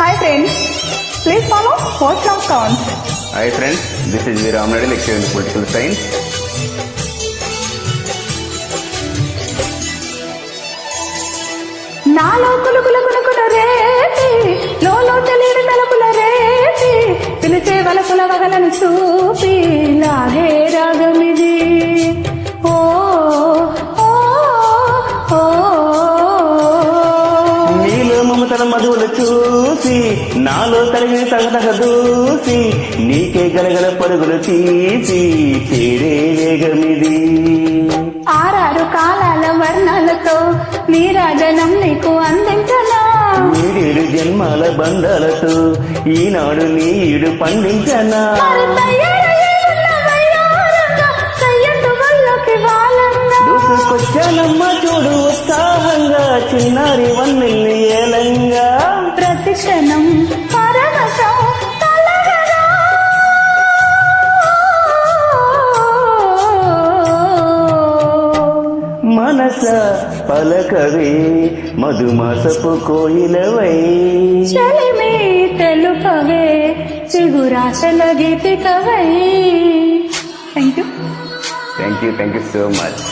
Hi friends, please follow Post of Counts. Hi friends, this is V. Ramanadi, lecturer in political science. నాలో కులుకుల రేపి లోలో తెలియని తలపుల రేపి పిలిచే వలపుల వగలను చూపి లాగే రాగమిది. ఓ ఓ ఓ నీలో మమతల మధువులు చూసి నాలో తరిగిన తగదగ దూసి నీకే గలగల పరుగులు తీసి చేరే వేగమిది. ఆరారు కాలాల వర్ణాలతో నీరాజనం నీకు అందించనా, ఏడేడు జన్మాల బంధాలతో ఈనాడు నీడు పండించనా. దూసుకొచ్చానమ్మ చూడు ఉత్సాహంగా చిన్నారి వన్నెల్ని ఏలంగా. ప్రతి క్షణం పరవశం కలగరా. మనస పలకవే మధుమాసపు కోయిలవై, చలిమి తెలుపవే చిగురాశల గీతికవై. Thank you thank you so much.